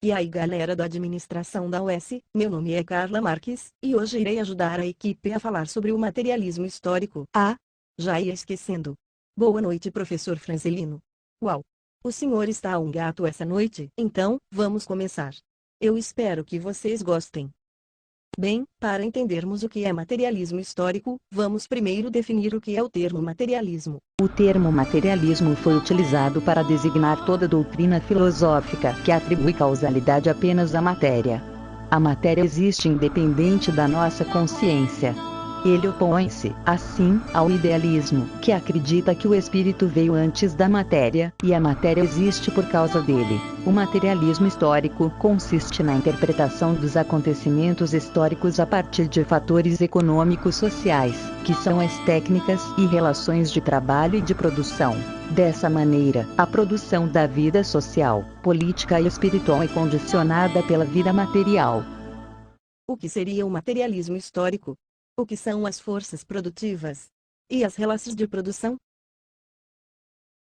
E aí galera da administração da UES, meu nome é Carla Marques, e hoje irei ajudar a equipe a falar sobre o materialismo histórico. Ah, já ia esquecendo. Boa noite professor Francelino. Uau! O senhor está um gato essa noite? Então, vamos começar. Eu espero que vocês gostem. Bem, para entendermos o que é materialismo histórico, vamos primeiro definir o que é o termo materialismo. O termo materialismo foi utilizado para designar toda doutrina filosófica que atribui causalidade apenas à matéria. A matéria existe independente da nossa consciência. Ele opõe-se, assim, ao idealismo, que acredita que o espírito veio antes da matéria, e a matéria existe por causa dele. O materialismo histórico consiste na interpretação dos acontecimentos históricos a partir de fatores econômicos sociais, que são as técnicas e relações de trabalho e de produção. Dessa maneira, a produção da vida social, política e espiritual é condicionada pela vida material. O que seria o materialismo histórico? O que são as forças produtivas? E as relações de produção?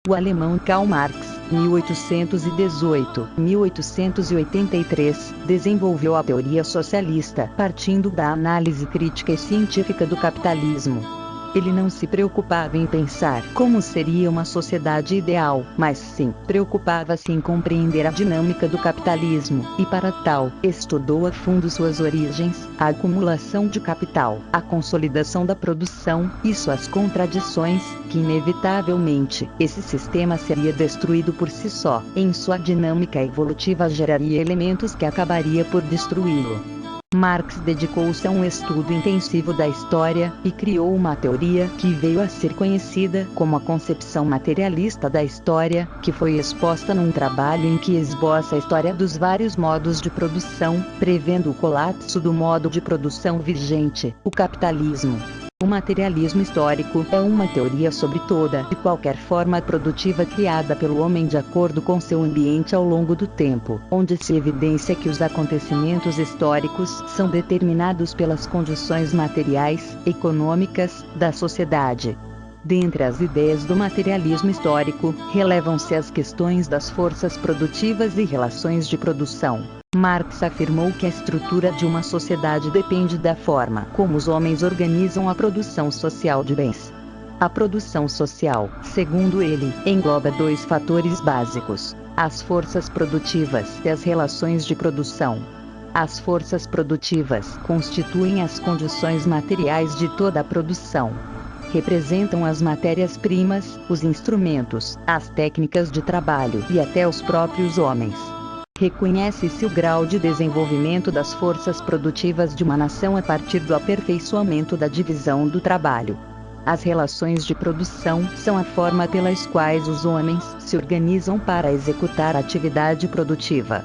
O alemão Karl Marx, 1818-1883, desenvolveu a teoria socialista partindo da análise crítica e científica do capitalismo. Ele não se preocupava em pensar como seria uma sociedade ideal, mas sim preocupava-se em compreender a dinâmica do capitalismo, e para tal, estudou a fundo suas origens, a acumulação de capital, a consolidação da produção, e suas contradições, que inevitavelmente, esse sistema seria destruído por si só, em sua dinâmica evolutiva geraria elementos que acabaria por destruí-lo. Marx dedicou-se a um estudo intensivo da história, e criou uma teoria que veio a ser conhecida como a concepção materialista da história, que foi exposta num trabalho em que esboça a história dos vários modos de produção, prevendo o colapso do modo de produção vigente, o capitalismo. O materialismo histórico é uma teoria sobre toda e qualquer forma produtiva criada pelo homem de acordo com seu ambiente ao longo do tempo, onde se evidencia que os acontecimentos históricos são determinados pelas condições materiais, econômicas, da sociedade. Dentre as ideias do materialismo histórico, relevam-se as questões das forças produtivas e relações de produção. Marx afirmou que a estrutura de uma sociedade depende da forma como os homens organizam a produção social de bens. A produção social, segundo ele, engloba dois fatores básicos: as forças produtivas e as relações de produção. As forças produtivas constituem as condições materiais de toda a produção. Representam as matérias-primas, os instrumentos, as técnicas de trabalho e até os próprios homens. Reconhece-se o grau de desenvolvimento das forças produtivas de uma nação a partir do aperfeiçoamento da divisão do trabalho. As relações de produção são a forma pelas quais os homens se organizam para executar a atividade produtiva.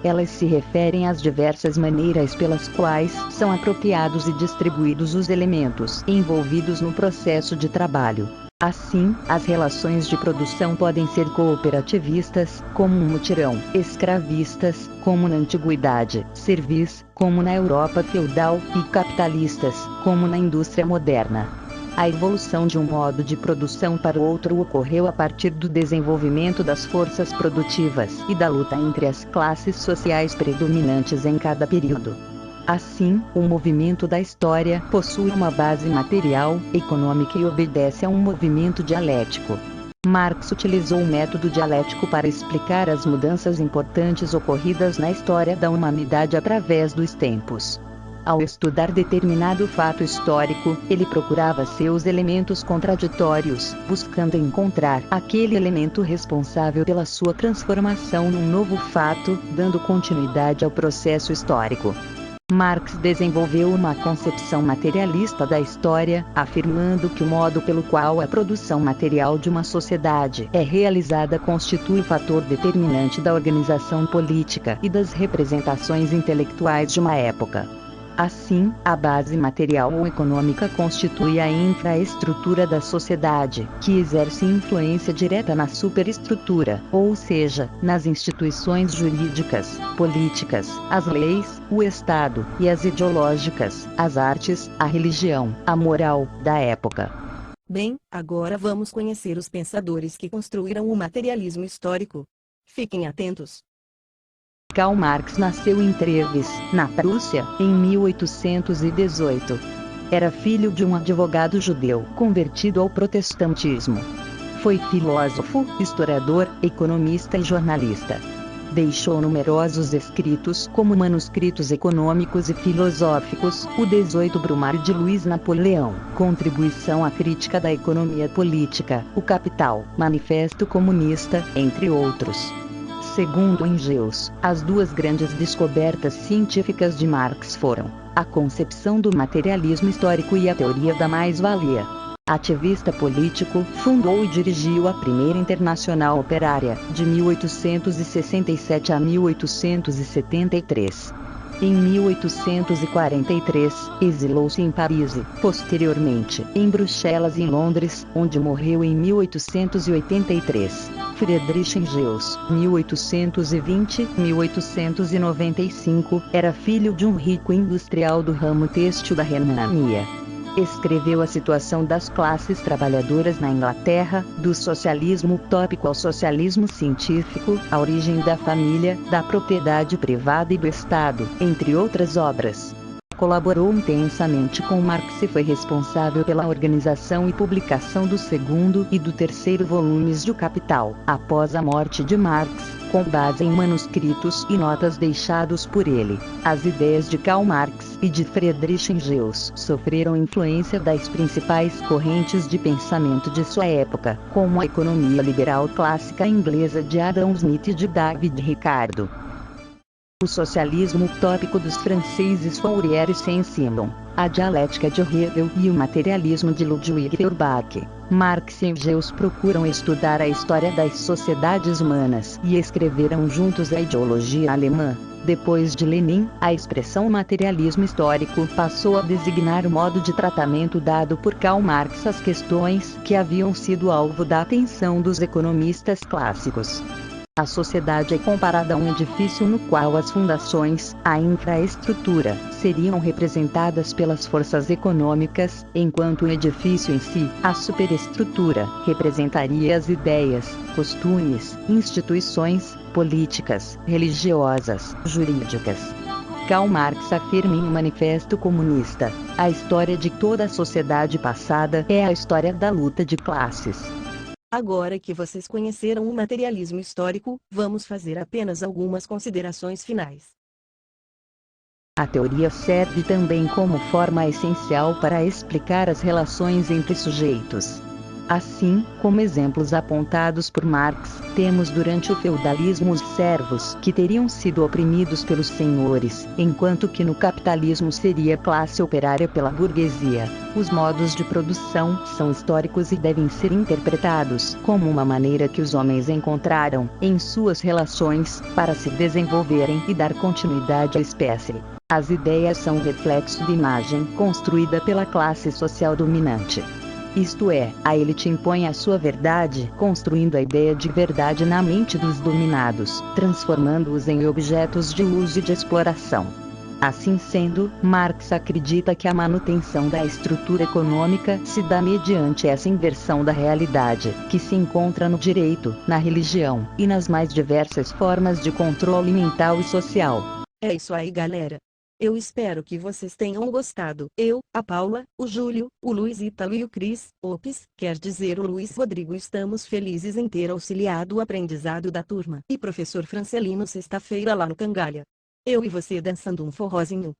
Elas se referem às diversas maneiras pelas quais são apropriados e distribuídos os elementos envolvidos no processo de trabalho. Assim, as relações de produção podem ser cooperativistas, como um mutirão, escravistas, como na antiguidade, servis, como na Europa feudal, e capitalistas, como na indústria moderna. A evolução de um modo de produção para o outro ocorreu a partir do desenvolvimento das forças produtivas e da luta entre as classes sociais predominantes em cada período. Assim, o movimento da história possui uma base material, econômica e obedece a um movimento dialético. Marx utilizou o método dialético para explicar as mudanças importantes ocorridas na história da humanidade através dos tempos. Ao estudar determinado fato histórico, ele procurava seus elementos contraditórios, buscando encontrar aquele elemento responsável pela sua transformação num novo fato, dando continuidade ao processo histórico. Marx desenvolveu uma concepção materialista da história, afirmando que o modo pelo qual a produção material de uma sociedade é realizada constitui o fator determinante da organização política e das representações intelectuais de uma época. Assim, a base material ou econômica constitui a infraestrutura da sociedade, que exerce influência direta na superestrutura, ou seja, nas instituições jurídicas, políticas, as leis, o Estado, e as ideológicas, as artes, a religião, a moral, da época. Bem, agora vamos conhecer os pensadores que construíram o materialismo histórico. Fiquem atentos. Karl Marx nasceu em Treves, na Prússia, em 1818. Era filho de um advogado judeu convertido ao protestantismo. Foi filósofo, historiador, economista e jornalista. Deixou numerosos escritos como manuscritos econômicos e filosóficos, o 18 Brumário de Luiz Napoleão, Contribuição à Crítica da Economia Política, O Capital, Manifesto Comunista, entre outros. Segundo Engels, as duas grandes descobertas científicas de Marx foram a concepção do materialismo histórico e a teoria da mais-valia. Ativista político, fundou e dirigiu a primeira Internacional Operária, de 1867 a 1873. Em 1843, exilou-se em Paris e, posteriormente, em Bruxelas e em Londres, onde morreu em 1883. Friedrich Engels, 1820-1895, era filho de um rico industrial do ramo têxtil da Renânia. Escreveu a situação das classes trabalhadoras na Inglaterra, do socialismo utópico ao socialismo científico, a origem da família, da propriedade privada e do Estado, entre outras obras. Colaborou intensamente com Marx e foi responsável pela organização e publicação do segundo e do terceiro volumes de O Capital, após a morte de Marx, com base em manuscritos e notas deixados por ele. As ideias de Karl Marx e de Friedrich Engels sofreram influência das principais correntes de pensamento de sua época, como a economia liberal clássica inglesa de Adam Smith e de David Ricardo. O socialismo utópico dos franceses Fourier e Saint-Simon, a dialética de Hegel e o materialismo de Ludwig Feuerbach. Marx e Engels procuram estudar a história das sociedades humanas e escreveram juntos a ideologia alemã. Depois de Lenin, a expressão materialismo histórico passou a designar o modo de tratamento dado por Karl Marx às questões que haviam sido alvo da atenção dos economistas clássicos. A sociedade é comparada a um edifício no qual as fundações, a infraestrutura, seriam representadas pelas forças econômicas, enquanto o edifício em si, a superestrutura, representaria as ideias, costumes, instituições, políticas, religiosas, jurídicas. Karl Marx afirma em O Manifesto Comunista: a história de toda a sociedade passada é a história da luta de classes. Agora que vocês conheceram o materialismo histórico, vamos fazer apenas algumas considerações finais. A teoria serve também como forma essencial para explicar as relações entre sujeitos. Assim, como exemplos apontados por Marx, temos durante o feudalismo os servos que teriam sido oprimidos pelos senhores, enquanto que no capitalismo seria classe operária pela burguesia. Os modos de produção são históricos e devem ser interpretados como uma maneira que os homens encontraram, em suas relações, para se desenvolverem e dar continuidade à espécie. As ideias são um reflexo de imagem construída pela classe social dominante. Isto é, a elite impõe a sua verdade, construindo a ideia de verdade na mente dos dominados, transformando-os em objetos de uso e de exploração. Assim sendo, Marx acredita que a manutenção da estrutura econômica se dá mediante essa inversão da realidade, que se encontra no direito, na religião, e nas mais diversas formas de controle mental e social. É isso aí, galera. Eu espero que vocês tenham gostado. Eu, a Paula, o Júlio, o Luiz Ítalo e o Cris, quer dizer o Luiz Rodrigo, estamos felizes em ter auxiliado o aprendizado da turma. E professor Francelino sexta-feira lá no Cangalha. Eu e você dançando um forrozinho.